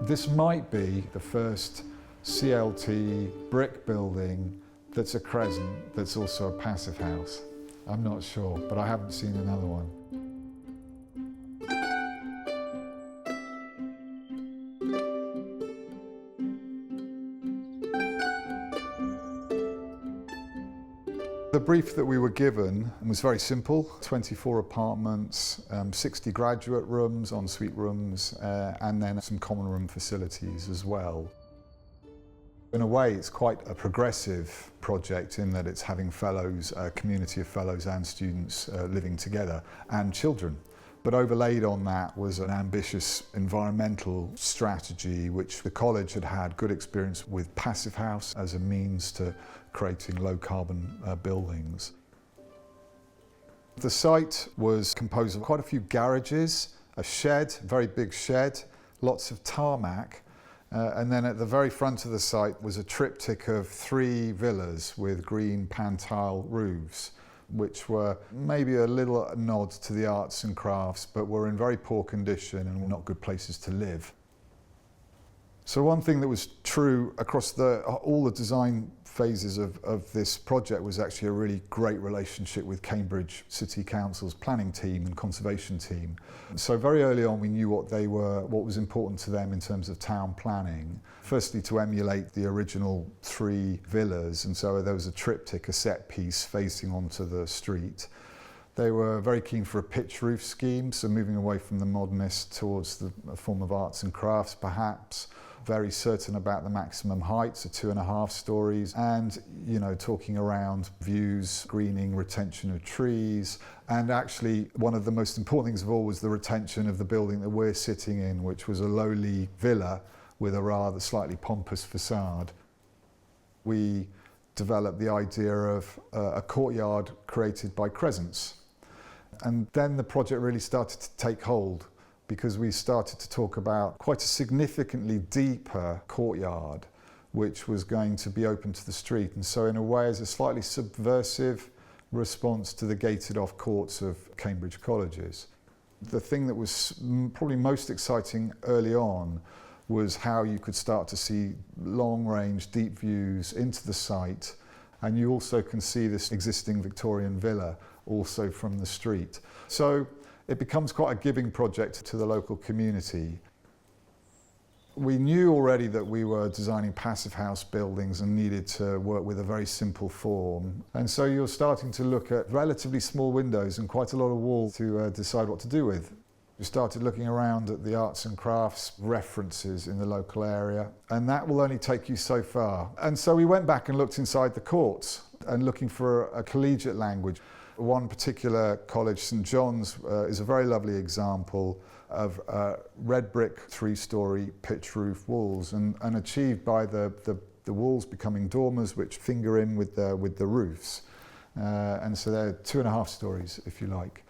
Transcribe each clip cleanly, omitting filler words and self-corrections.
This might be the first CLT brick building that's a crescent that's also a passive house. I'm not sure, but I haven't seen another one. The brief that we were given was very simple: 24 apartments, 60 graduate rooms, ensuite rooms, and then some common room facilities as well. In a way, it's quite a progressive project in that it's having fellows, a community of fellows and students living together, and children. But overlaid on that was an ambitious environmental strategy, which the college had had good experience with Passivhaus as a means to creating low-carbon buildings. The site was composed of quite a few garages, a shed, very big shed, lots of tarmac, and then at the very front of the site was a triptych of 3 villas with green pan-tile roofs, which were maybe a little nod to the arts and crafts, but were in very poor condition and were not good places to live. So one thing that was true across all the design phases of this project was actually a really great relationship with Cambridge City Council's planning team and conservation team. So very early on we knew what was important to them in terms of town planning. Firstly, to emulate the original 3 villas, and so there was a triptych, a set piece facing onto the street. They were very keen for a pitch roof scheme, so moving away from the modernist towards a form of arts and crafts perhaps. Very certain about the maximum heights of 2.5 stories, and talking around views, greening, retention of trees, and actually one of the most important things of all was the retention of the building that we're sitting in, which was a lowly villa with a rather slightly pompous facade. We developed the idea of a courtyard created by crescents, and then the project really started to take hold, because we started to talk about quite a significantly deeper courtyard which was going to be open to the street, and so in a way as a slightly subversive response to the gated off courts of Cambridge colleges. The thing that was probably most exciting early on was how you could start to see long range deep views into the site, and you also can see this existing Victorian villa also from the street. So it becomes quite a giving project to the local community. We knew already that we were designing passive house buildings and needed to work with a very simple form. And so you're starting to look at relatively small windows and quite a lot of wall to decide what to do with. We started looking around at the arts and crafts references in the local area, and that will only take you so far. And so we went back and looked inside the courts and looking for a collegiate language. One particular college, St John's, is a very lovely example of red brick 3-story pitch roof walls, and achieved by the walls becoming dormers which finger in with the roofs. And so they're 2.5 stories, if you like.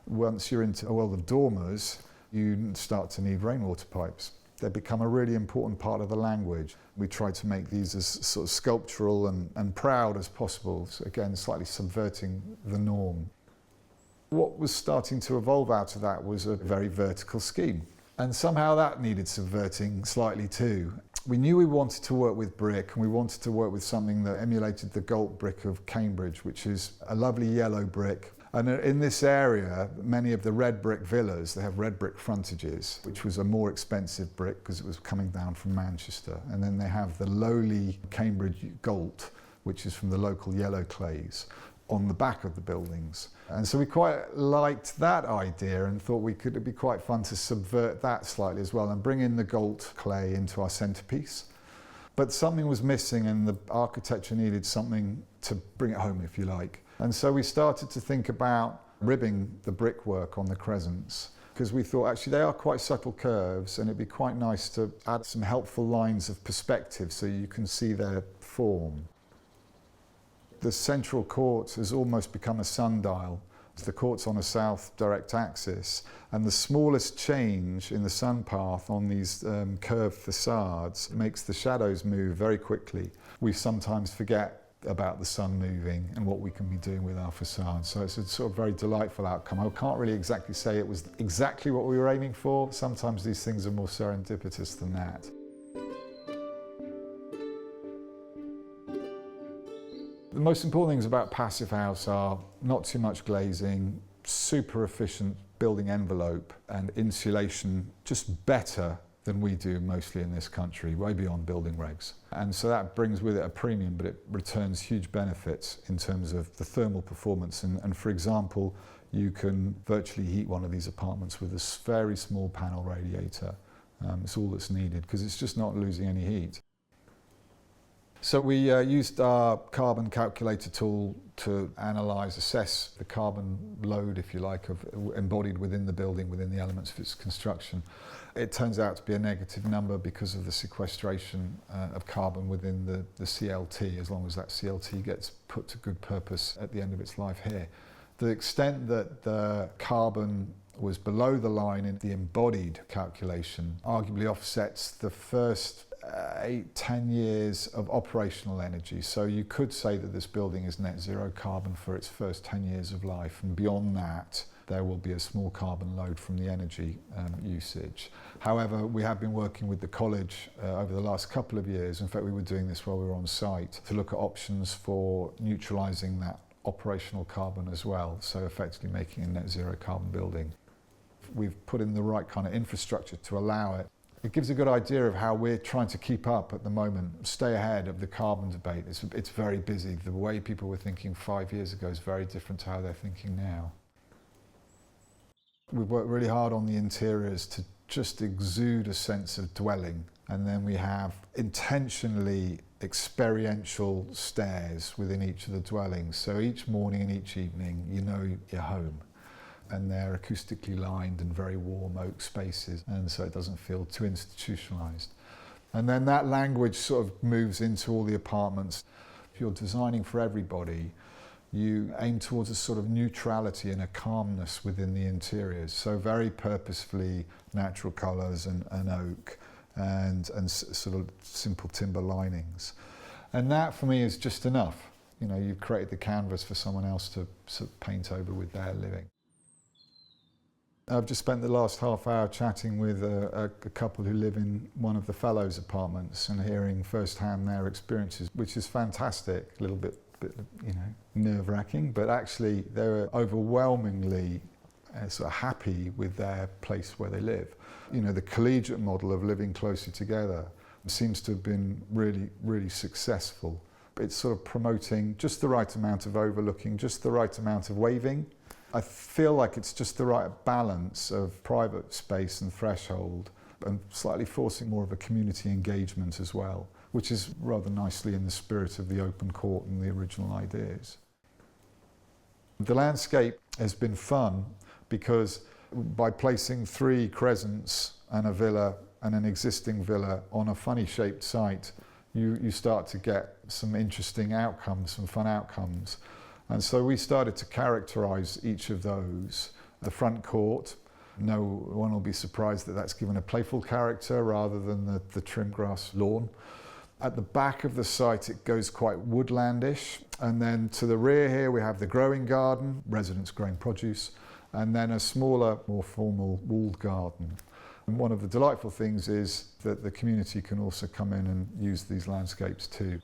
Once you're into the dormers, you start to need rainwater pipes. They become a really important part of the language. We tried to make these as sort of sculptural and proud as possible, so again, slightly subverting the norm. What was starting to evolve out of that was a very vertical scheme, and somehow that needed subverting slightly too. We knew we wanted to work with brick, and we wanted to work with something that emulated the Galt brick of Cambridge, which is a lovely yellow brick. And in this area, many of the red brick villas, they have red brick frontages, which was a more expensive brick because it was coming down from Manchester. And then they have the lowly Cambridge Galt, which is from the local yellow clays, on the back of the buildings. And so we quite liked that idea and thought it'd be quite fun to subvert that slightly as well and bring in the Galt clay into our centrepiece. But something was missing, and the architecture needed something to bring it home, if you like. And so we started to think about ribbing the brickwork on the crescents, because we thought actually they are quite subtle curves, and it'd be quite nice to add some helpful lines of perspective so you can see their form. The central court has almost become a sundial. The court's on a south direct axis, and the smallest change in the sun path on these curved facades makes the shadows move very quickly. We sometimes forget about the sun moving and what we can be doing with our facade. So it's a sort of very delightful outcome. I can't really exactly say it was exactly what we were aiming for. Sometimes these things are more serendipitous than that. The most important things about Passivhaus are not too much glazing, super efficient building envelope, and insulation just better than we do mostly in this country, way beyond building regs. And so that brings with it a premium, but it returns huge benefits in terms of the thermal performance. And for example, you can virtually heat one of these apartments with a very small panel radiator. It's all that's needed because it's just not losing any heat. So we used our carbon calculator tool to assess the carbon load, if you like, embodied within the building, within the elements of its construction. It turns out to be a negative number because of the sequestration of carbon within the CLT, as long as that CLT gets put to good purpose at the end of its life here. The extent that the carbon was below the line in the embodied calculation arguably offsets the first 8-10 years of operational energy. So you could say that this building is net zero carbon for its first 10 years of life, and beyond that there will be a small carbon load from the energy usage. However, we have been working with the college over the last couple of years. In fact, we were doing this while we were on site to look at options for neutralising that operational carbon as well, so effectively making a net zero carbon building. We've put in the right kind of infrastructure to allow it. It gives a good idea of how we're trying to keep up at the moment, stay ahead of the carbon debate. It's very busy. The way people were thinking 5 years ago is very different to how they're thinking now. We've worked really hard on the interiors to just exude a sense of dwelling, and then we have intentionally experiential stairs within each of the dwellings. So each morning and each evening, you know you're home. And they're acoustically lined and very warm oak spaces, and so it doesn't feel too institutionalized. And then that language sort of moves into all the apartments. If you're designing for everybody, you aim towards a sort of neutrality and a calmness within the interiors. So very purposefully natural colors and oak and sort of simple timber linings. And that for me is just enough. You know, you've created the canvas for someone else to sort of paint over with their living. I've just spent the last half hour chatting with a couple who live in one of the fellows' apartments and hearing firsthand their experiences, which is fantastic, a little bit you know, nerve-wracking, but actually they're overwhelmingly sort of happy with their place where they live. You know, the collegiate model of living closer together seems to have been really, really successful. It's sort of promoting just the right amount of overlooking, just the right amount of waving. I feel like it's just the right balance of private space and threshold, and slightly forcing more of a community engagement as well, which is rather nicely in the spirit of the open court and the original ideas. The landscape has been fun because by placing 3 crescents and a villa and an existing villa on a funny shaped site, you start to get some interesting outcomes, some fun outcomes. And so we started to characterise each of those. The front court, no one will be surprised that that's given a playful character rather than the trim grass lawn. At the back of the site it goes quite woodlandish, and then to the rear here we have the growing garden, residents growing produce, and then a smaller, more formal walled garden. And one of the delightful things is that the community can also come in and use these landscapes too.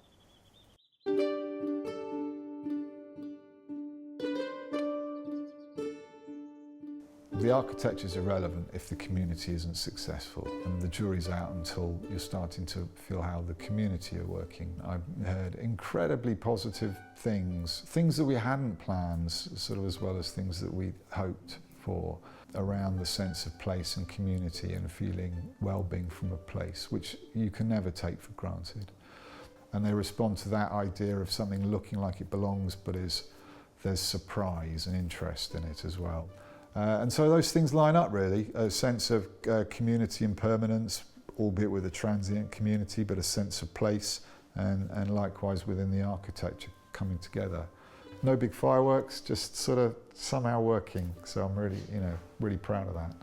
The architecture is irrelevant if the community isn't successful, and the jury's out until you're starting to feel how the community are working. I've heard incredibly positive things that we hadn't planned, sort of as well as things that we hoped for, around the sense of place and community and feeling well-being from a place, which you can never take for granted. And they respond to that idea of something looking like it belongs, but there's surprise and interest in it as well. And so those things line up really, a sense of community and permanence, albeit with a transient community, but a sense of place, and likewise within the architecture coming together. No big fireworks, just sort of somehow working, so I'm really, really proud of that.